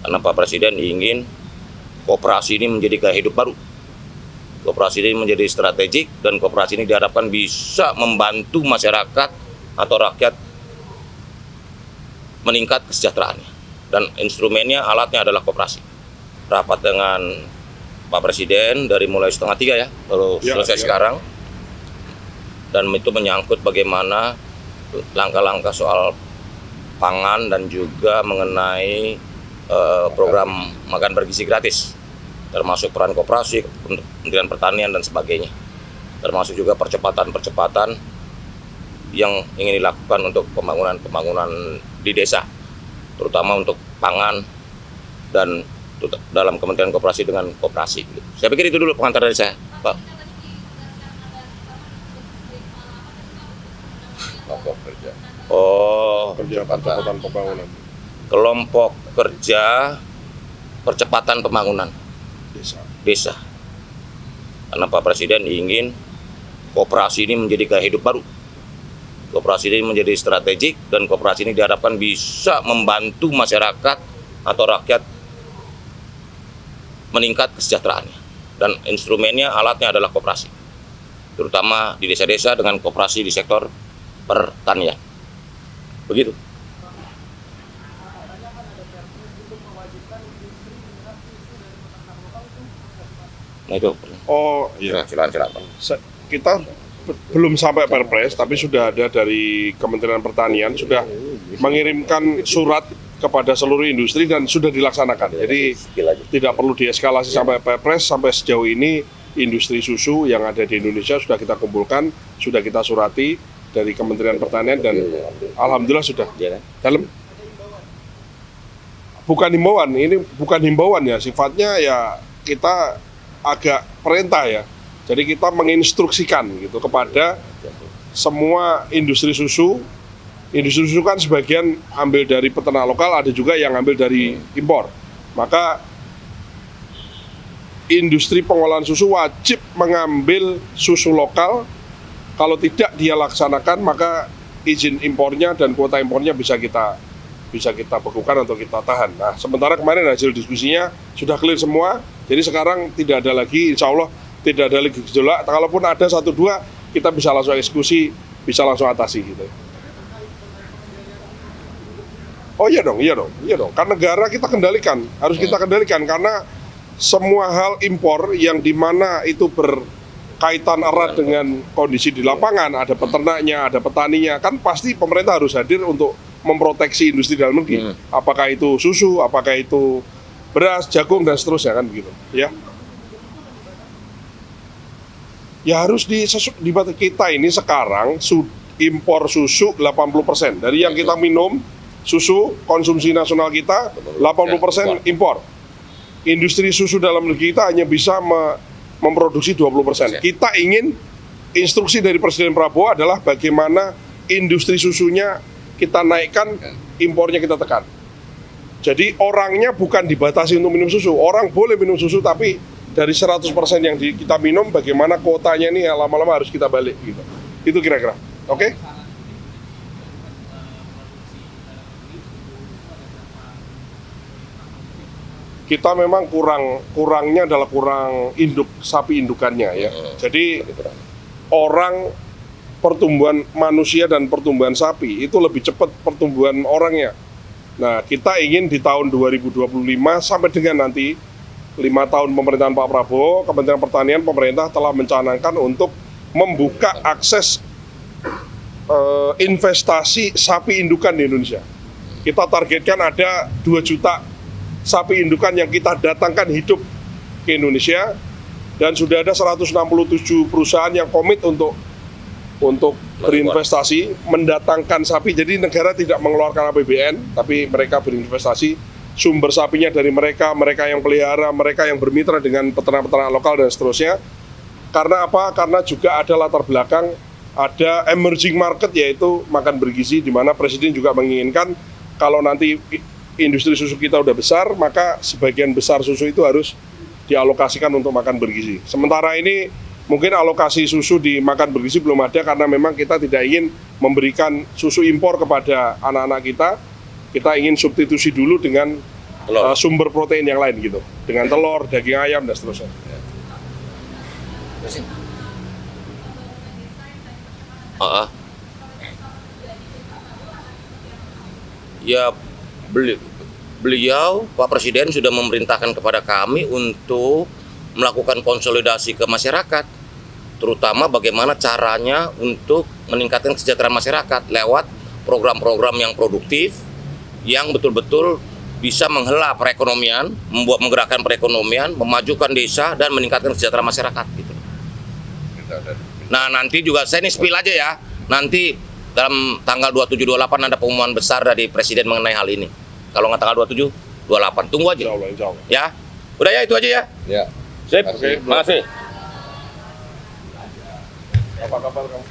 Karena Pak Presiden ingin koperasi ini menjadi gaya hidup baru. Koperasi ini menjadi strategik dan koperasi ini diharapkan bisa membantu masyarakat atau rakyat meningkat kesejahteraannya. Dan instrumennya, alatnya adalah koperasi. Rapat dengan Pak Presiden dari mulai 2:30 ya, baru selesai sekarang. Dan itu menyangkut bagaimana langkah-langkah soal pangan dan juga mengenai program makan bergizi gratis, termasuk peran koperasi, Kementerian Pertanian dan sebagainya, termasuk juga percepatan yang ingin dilakukan untuk pembangunan di desa, terutama untuk pangan dan dalam Kementerian Koperasi dengan koperasi. Saya pikir itu dulu pengantar dari saya, Pak. Kerja percepatan pembangunan Kelompok kerja percepatan pembangunan desa. Karena Pak Presiden ingin koperasi ini menjadi gaya hidup baru. Koperasi ini menjadi strategik dan koperasi ini diharapkan bisa membantu masyarakat atau rakyat meningkat kesejahteraannya. Dan instrumennya, alatnya adalah koperasi, terutama di desa-desa dengan koperasi di sektor pertanian. Begitu. Nah itu. Oh iya, Silakan. kita belum sampai Perpres, tapi sudah ada dari Kementerian Pertanian sudah mengirimkan surat kepada seluruh industri dan sudah dilaksanakan. Jadi tidak perlu dieskalasi sampai Perpres. Sampai sejauh ini industri susu yang ada di Indonesia sudah kita kumpulkan, sudah kita surati dari Kementerian Pertanian dan alhamdulillah sudah dalam. Bukan himbauan, ini bukan himbauan ya, sifatnya ya kita agak perintah ya. Jadi kita menginstruksikan gitu kepada semua industri susu. Industri susu kan sebagian ambil dari peternak lokal, ada juga yang ambil dari impor. Maka industri pengolahan susu wajib mengambil susu lokal. Kalau tidak dia laksanakan, maka izin impornya dan kuota impornya bisa kita bekukan atau kita tahan. Nah, sementara kemarin hasil diskusinya sudah clear semua. Jadi sekarang tidak ada lagi, insya Allah tidak ada lagi gejolak. Kalaupun ada 1-2, kita bisa langsung eksekusi, bisa langsung atasi gitu. Oh iya dong. Kan negara kita kendalikan, harus kita kendalikan karena semua hal impor yang dimana itu berkaitan erat dengan kondisi di lapangan, ada peternaknya, ada petaninya, kan pasti pemerintah harus hadir untuk memproteksi industri dalam negeri. Apakah itu susu, apakah itu beras, jagung dan seterusnya kan begitu, ya. Ya harus di kita ini sekarang impor susu 80%. Dari yang kita minum, susu konsumsi nasional kita 80% impor. Industri susu dalam negeri kita hanya bisa memproduksi 20%. Kita ingin instruksi dari Presiden Prabowo adalah bagaimana industri susunya kita naikkan, impornya kita tekan. Jadi orangnya bukan dibatasi untuk minum susu. Orang boleh minum susu, tapi dari 100% yang kita minum, bagaimana kuotanya ini lama-lama harus kita balik gitu. Itu kira-kira. Oke? Kita memang kurangnya adalah kurang sapi indukannya ya. Jadi orang pertumbuhan manusia dan pertumbuhan sapi itu lebih cepat pertumbuhan orangnya. Nah, kita ingin di tahun 2025 sampai dengan nanti 5 tahun pemerintahan Pak Prabowo, Kementerian Pertanian, pemerintah telah mencanangkan untuk membuka akses investasi sapi indukan di Indonesia. Kita targetkan ada 2 juta sapi indukan yang kita datangkan hidup ke Indonesia, dan sudah ada 167 perusahaan yang komit untuk berinvestasi, mendatangkan sapi. Jadi negara tidak mengeluarkan APBN, tapi mereka berinvestasi, sumber sapinya dari mereka yang pelihara, mereka yang bermitra dengan peternak-peternak lokal dan seterusnya. Karena apa? Karena juga ada latar belakang, ada emerging market, yaitu makan bergizi, di mana Presiden juga menginginkan kalau nanti industri susu kita udah besar, maka sebagian besar susu itu harus dialokasikan untuk makan bergizi. Sementara ini mungkin alokasi susu di makan bergizi belum ada, karena memang kita tidak ingin memberikan susu impor kepada anak-anak kita. Kita ingin substitusi dulu dengan Telur. sumber protein yang lain gitu, dengan telur, daging ayam dan seterusnya. Ah, ya beliau Pak Presiden sudah memerintahkan kepada kami untuk melakukan konsolidasi ke masyarakat, terutama bagaimana caranya untuk meningkatkan kesejahteraan masyarakat lewat program-program yang produktif, yang betul-betul bisa menghela perekonomian, menggerakkan perekonomian, memajukan desa dan meningkatkan kesejahteraan masyarakat. Gitu. Nah nanti juga saya ini spill aja ya, nanti dalam tanggal 27-28 ada pengumuman besar dari Presiden mengenai hal ini. Kalau nggak tanggal 27-28, tunggu aja. Insya Allah. Ya, udah ya itu aja ya. Ya. Sip, Oke, makasih. Apa kabar kamu?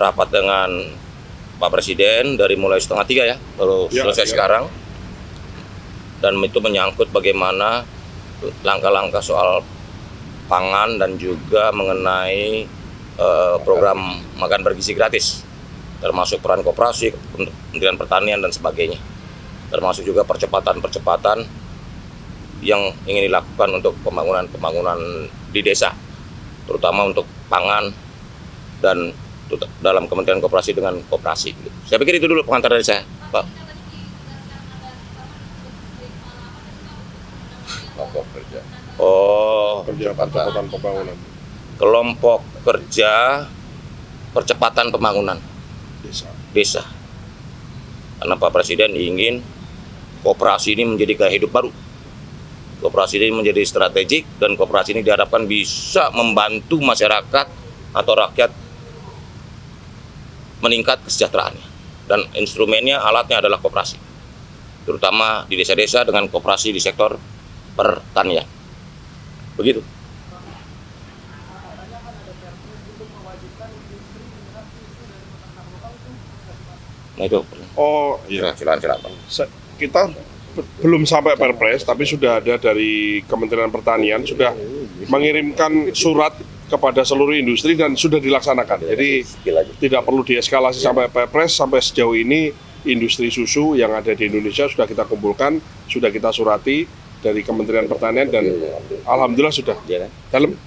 Rapat dengan Pak Presiden dari mulai 2:30 ya, baru Ya, selesai ya. sekarang. Dan itu menyangkut bagaimana langkah-langkah soal pangan dan juga mengenai program makan bergizi gratis, termasuk peran koperasi, Kementerian Pertanian dan sebagainya, termasuk juga percepatan yang ingin dilakukan untuk pembangunan di desa, terutama untuk pangan dan dalam Kementerian Koperasi dengan koperasi. Saya pikir itu dulu pengantar dari saya, Pak. Kelompok kerja. Oh, Kerja percepatan pembangunan kelompok kerja percepatan pembangunan desa. desa. Karena Pak Presiden ingin koperasi ini menjadi gaya hidup baru. Koperasi ini menjadi strategik dan koperasi ini diharapkan bisa membantu masyarakat atau rakyat meningkat kesejahteraannya. Dan instrumennya, alatnya adalah koperasi. Terutama di desa-desa dengan koperasi di sektor pertanian. Begitu. Nah itu. Oh iya. Silakan. Kita belum sampai Perpres, tapi sudah ada dari Kementerian Pertanian sudah mengirimkan surat kepada seluruh industri dan sudah dilaksanakan. Jadi tidak perlu dieskalasi sampai Perpres. Sampai sejauh ini industri susu yang ada di Indonesia sudah kita kumpulkan, sudah kita surati dari Kementerian Pertanian dan alhamdulillah sudah dalam.